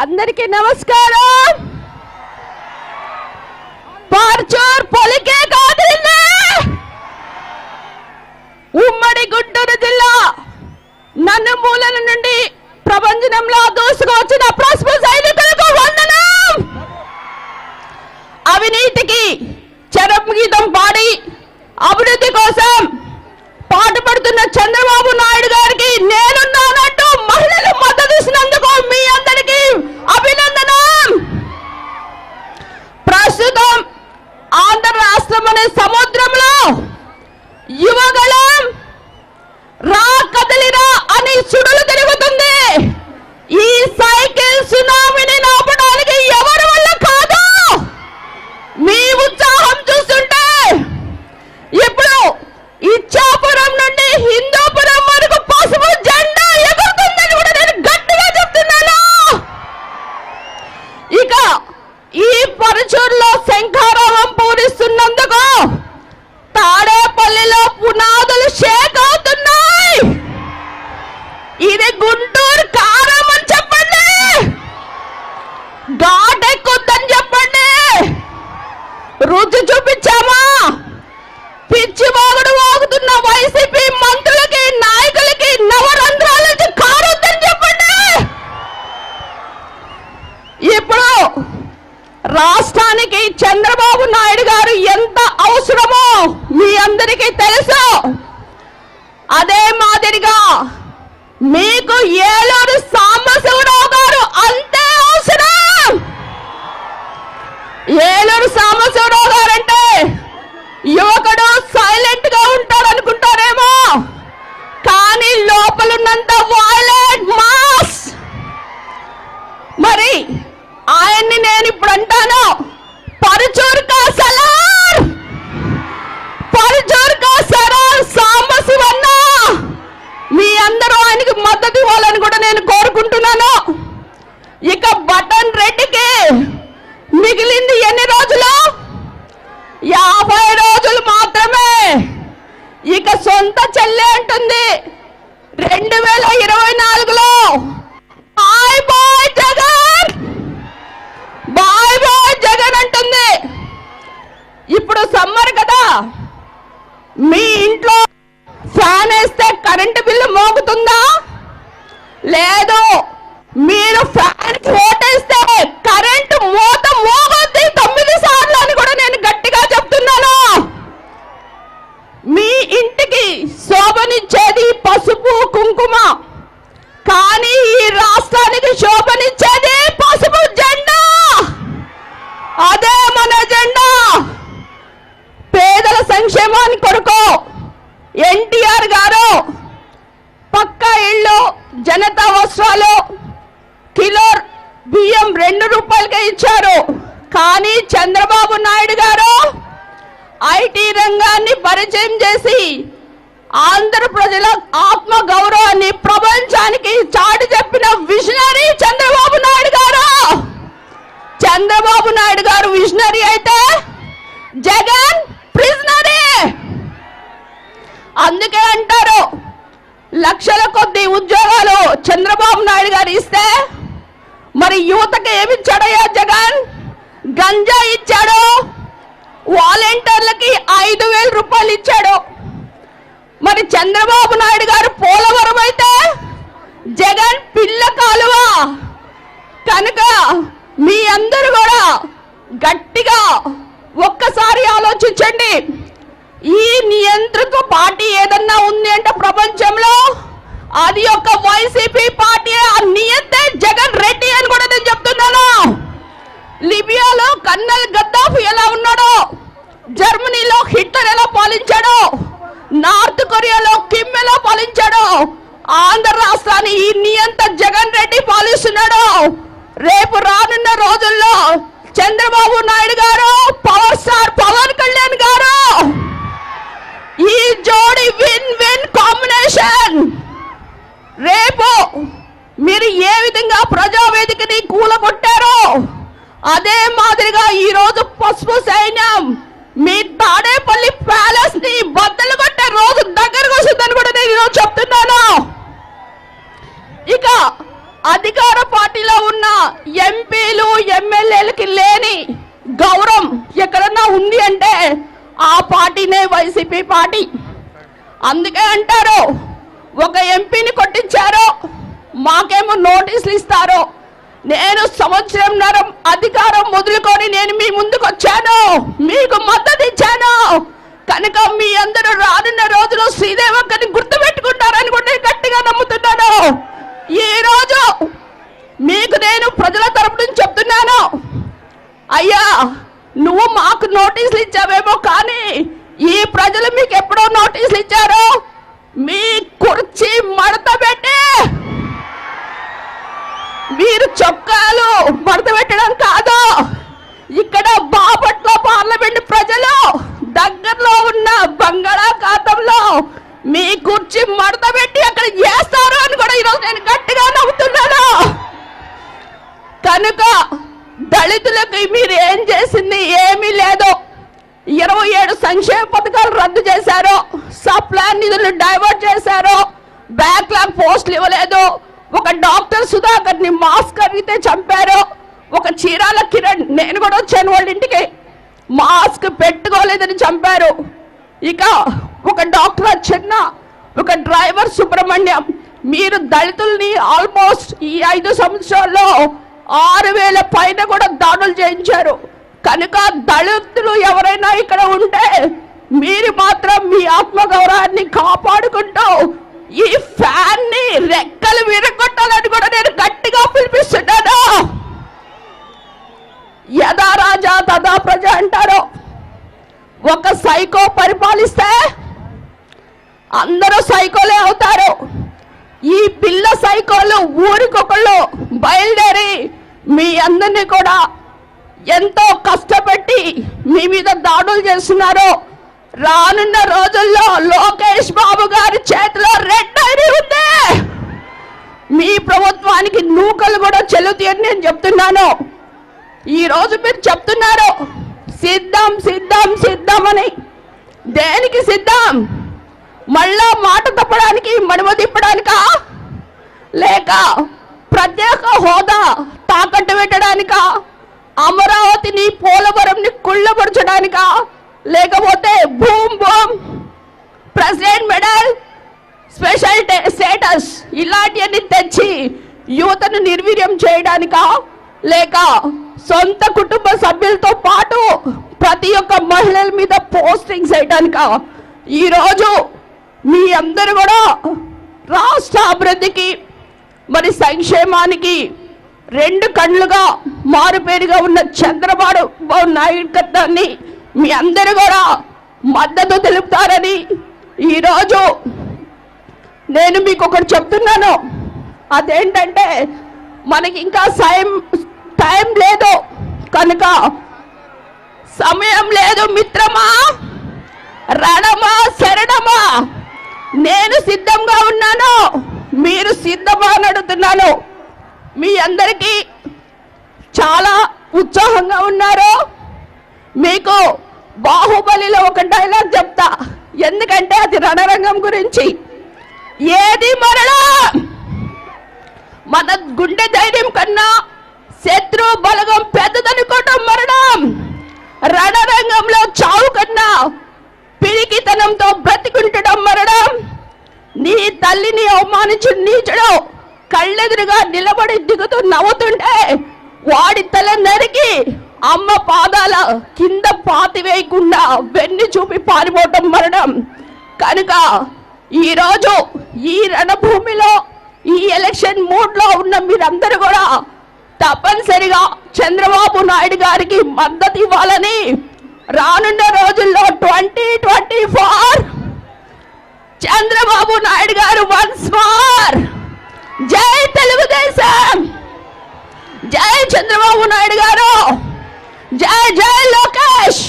అందరికీ నమస్కారం. పార్చూర్ పొలికే కాదిల్లే ఉమ్మడి గుంటూరు జిల్లా నన్నుమూలల నుండి ప్రపంచంలో దూసుకొచ్చిన ప్రశ్న సైనికులకు వందనం. అవినీతికి చరమగీతం పాడి అభివృద్ధి కోసం పాటుపడుతున్న చంద్రబాబు నాయుడు గారికి నేనున్నానంటూ మహిళలు మద్దతు ఇచ్చినందుకు మీ అందరికీ అభినందనం. ప్రస్తుతం ఆంధ్ర రాష్ట్రం అనే సముద్రంలో యువగళం రా కదలిరా అని సుడులు తిరుగుతుంది. ఈ సైకిల్ సునామీని నాపడానికి ఎవరి వల్ల కాదు. మీ ఉత్సాహం చూస్తుంటే ఇప్పుడు ఇచ్చాపురం నుండి హిందూపురం వరకు పసుపు జెండా ఎగురుతుందని కూడా నేను గట్టిగా చెప్తున్నాను. ఇక ఈ పరుచూరులో శంఖారావం పూరిస్తున్నందుకు తాడేపల్లిలో పునాదులు షేక్ అవుతున్నాయి. ఇది గుంటూరు కారం అని చెప్పండి, ఘాట్ ఎక్కుద్దని చెప్పండి. రుచి చూపించామా? పిచ్చి వాగుడు వాగుతున్న వైసీపీ మంత్రులకి నాయకులకి నవరంధ్రాలకి కారొద్దని చెప్పండి. ఇప్పుడు రాష్ట్రానికి చంద్రబాబు నాయుడు గారు ఎంత అవసరమో మీ అందరికీ తెలుసు. అదే మాదిరిగా మీకు ఏలూరు సాంబశివరావు గారు అంతే అవసరం. ఏలూరు సాంబశివరావు గారు అంటే యువకుడు సైలెంట్ గా ఉంటాడు అనుకుంటారేమో, కానీ లోపలున్నంత వైలెంట్ మాస్. మరి ఆయన్ని నేను ఇప్పుడు అంటాను, పరుచూర్ కా సలార్, పరుచూర్ కా సలార్ సాంబశివన్న. మీ అందరూ ఆయనకి మద్దతు ఇవ్వాలని కూడా నేను కోరుకుంటున్నాను. ఇక బటన్ రెడ్డికి మిగిలింది ఎన్ని రోజులు? 50 రోజులు మాత్రమే. ఇక సొంత చెల్లె అంటుంది 2024లో bye bye Jagan, bye bye Jagan అంటుంది. ఇప్పుడు సమ్మర్ కదా, మీ ఇంట్లో ఫ్యాన్ వేస్తే కరెంటు బిల్లు మోగుతుందా? లేదు. మీరు ఫ్యాన్ ఓటేస్తే కరెంటు మోత మోగుద్ది 9 సార్లు అని కూడా నేను గట్టిగా చెప్తున్నాను. మీ ఇంటికి శోభనిచ్చేది పసుపు కుంకుమ, కానీ ఈ రాష్ట్రానికి శోభనిచ్చేది పసుపు జెండా. అదే మన జెండా. పేదల సంక్షేమాన్ని కొరకు ఎన్టీఆర్ గారు పక్కా ఇళ్ళు, జనతా వస్త్రాలు, కిలో బియ్యం 2 రూపాయలకే ఇచ్చారు. కానీ చంద్రబాబు నాయుడు గారు ఐటీ రంగాన్ని పరిచయం చేసి ఆంధ్ర ప్రజల ఆత్మ గౌరవాన్ని ప్రపంచానికి చాటి చెప్పిన విజనరీ చంద్రబాబు నాయుడు గారు. చంద్రబాబు నాయుడు గారు విజనరీ అయితే జగన్ ప్రిజనరీ. అందుకే అంటారు, లక్షల కొద్ది ఉద్యోగాలు చంద్రబాబు నాయుడు గారు ఇస్తే మరి యువతకి ఏమిచ్చాడయ్యా జగన్? గంజా ఇచ్చాడు, వాలంటీర్లకి 5,000 రూపాయలు ఇచ్చాడు. మరి చంద్రబాబు నాయుడు గారు పోలవరం అయితే జగన్ పిల్ల కాలువ. కనుక మీ అందరూ కూడా గట్టిగా ఒక్కసారి ఆలోచించండి. ఈ నియంత్రిత పార్టీ ఏదన్నా ఉంది అంటే ప్రపంచంలో అది ఒక వైసీపీ పార్టీ. ఆ నియంతే జగన్ రెడ్డి అని కూడా నేను చెప్తున్నాను. లిబియాలో కన్నల్ గద్దాఫీ ఎలా ఉన్నాడో, జర్మనీలో హిట్లర్ ఎలా పాలించాడో, నార్త్ కొరియాలో కిమ్ ఎలా పాలించాడో, ఆంధ్ర రాష్ట్రాన్ని ఈ నియంత జగన్ రెడ్డి పాలిస్తున్నాడు. రేపు రానున్న రోజుల్లో చంద్రబాబు నాయుడు గారు, పవర్ స్టార్ పవన్ కళ్యాణ్ గారు, ఈ జోడి విన్ విన్ కాంబినేషన్. రేపు మీరు ఏ విధంగా ప్రజావేదికని కూలగొట్టారో అదే మాదిరిగా ఈ రోజు పసుపు సైన్యం మీ తాడేపల్లి ప్యాలెస్ ని బద్దలు కొట్టే రోజు దగ్గరకు వస్తుందని కూడా నేను ఈరోజు చెప్తున్నాను. ఇక అధికార పార్టీలో ఉన్న ఎంపీలు ఎమ్మెల్యేలకి లేని గౌరవం ఎక్కడన్నా ఉంది అంటే ఆ పార్టీనే వైసీపీ పార్టీ. అందుకే అంటారు, ఒక ఎంపీని కొట్టించారు, మాకేమో నోటీసులు ఇస్తారు. నేను సంవత్సరంన్నర అధికారం మొదలుకొని నేను మీ ముందుకు వచ్చాను, మీకు మద్దతు ఇచ్చాను కనుక మీ అందరూ రానున్న రోజులు శ్రీదేవక్కని గుర్తుపెట్టుకుంటారని కూడా గట్టిగా నమ్ముతున్నాను. ఈ రోజు మీకు నేను ప్రజల తరపు నుంచి చెప్తున్నాను, అయ్యా నువ్వు మాకు నోటీసులు ఇచ్చావేమో కానీ ఈ ప్రజలు మీకు ఎప్పుడో నోటీసులు ఇచ్చారు. మీ కుర్చీ మడత పెట్టి మీరు చొక్కాలు మడత పెట్టడం కాదు, ఇక్కడ బాపట్ల పార్లమెంట్ ప్రజలు దగ్గరలో ఉన్న బంగాళాఖాతంలో మీ కుర్చీ మడత పెట్టి అక్కడ చేస్తారు అని కూడా ఈరోజు నేను గట్టిగా నమ్ముతున్నాను. కనుక దళితులకు మీరు ఏం చేసింది ఏమీ లేదు. 27 సంక్షేమ పథకాలు రద్దు చేశారు, సప్లాన్ నిధులను డైవర్ట్ చేశారు, బ్యాక్లాగ్ పోస్టులు ఇవ్వలేదు, ఒక డాక్టర్ సుధాకర్ని మాస్క్ అడిగితే చంపారు, ఒక చీరాల కిరణ్ నేను కూడా వచ్చాను వాళ్ళ ఇంటికి మాస్క్ పెట్టుకోలేదని చంపారు. ఇక ఒక డాక్టర్ చిన్న, ఒక డ్రైవర్ సుబ్రహ్మణ్యం. మీరు దళితుల్ని ఆల్మోస్ట్ ఈ 5 సంవత్సరాల్లో 6,000 పైన కూడా దాడులు చేయించారు. కనుక దళితులు ఎవరైనా ఇక్కడ ఉంటే మీరు మాత్రం మీ ఆత్మగౌరవాన్ని కాపాడుకుంటూ ఈ ఫ్యాన్ ని రెక్కలు విరగొట్టాలని కూడా నేను గట్టిగా పిలిపిస్తున్నాను. యథా రాజా తదా ప్రజ అంటారు. ఒక సైకో పరిపాలిస్తే అందరూ సైకోలే అవుతారు. ఈ పిల్ల సైకోలు ఊరికొకళ్ళు బయలుదేరి మీ అందరినీ కూడా ఎంతో కష్టపెట్టి మీ మీద దాడులు చేస్తున్నారు. రానున్న రోజుల్లో లోకేష్ బాబు గారి చేతిలో రెడ్ ఐడి ఉంది, మీ ప్రభుత్వానికి నూకలు కూడా చెల్లుతాయని నేను చెప్తున్నాను. ఈ రోజు మీరు చెప్తున్నారు సిద్ధం సిద్ధం సిద్ధం అని. దేనికి సిద్ధం? మళ్ళా మాట తప్పడానికి, మడమ తిప్పడానికా, లేక ప్రత్యేక హోదా తాకట్టు పెట్టడానికా, అమరావతిని పోలవరంని కుళ్ళపరచడానికా, లేకపోతే boom boom president medal special status ఇలాంటివన్నీ తెచ్చి యువతను నిర్వీర్యం చేయడానికా, లేక సొంత కుటుంబ సభ్యులతో పాటు ప్రతి ఒక్క మహిళల మీద పోస్టింగ్స్ చేయడానికా? ఈరోజు మీ అందరూ కూడా రాష్ట్ర అభివృద్ధికి మరి సంక్షేమానికి 2 కళ్ళుగా మారుపేరుగా ఉన్న చంద్రబాబు నాయకత్వాన్ని మీ అందరూ కూడా మద్దతు తెలుపుతారని ఈరోజు నేను మీకు ఒకటి చెప్తున్నాను. అదేంటంటే మనకి ఇంకా టైం లేదు కనుక సమయం లేదు మిత్రమా, రణమా శరణమా, నేను సిద్ధంగా ఉన్నాను, మీరు సిద్ధమా అని అడుగుతున్నాను. మీ అందరికీ చాలా ఉత్సాహంగా ఉన్నారు. మీకు బాహుబలిలో ఒక డైలాగ్ చెప్తా, ఎందుకంటే అది రణరంగం గురించి. ఏది మరణం? మన గుండె ధైర్యం కన్నా శత్రు బలగం పెద్దదనుకోవటం మరణం. రణరంగంలో చావు కన్నా పిరికితనంతో బ్రతికుంటడం మరణం. నీ తల్లిని అవమానించు నీచుడు కళ్ళెదురుగా నిలబడి దిగుతూ నవ్వుతుంటే వాడి తల నరికి అమ్మ పాదాల కింద పాతివేయకుండా వెన్ను చూపి పారిపోవటం మరణం. కనుక ఈరోజు ఈ రణభూమిలో ఈ ఎలక్షన్ మూడ్ లో ఉన్న మీరందరూ కూడా తప్పనిసరిగా చంద్రబాబు నాయుడు గారికి మద్దతు ఇవ్వాలని రానున్న రోజుల్లో 2024 చంద్రబాబు నాయుడు గారు వన్స్ మోర్. జై తెలుగుదేశం, జై చంద్రబాబు నాయుడు గారు, జై జై లోకేష్.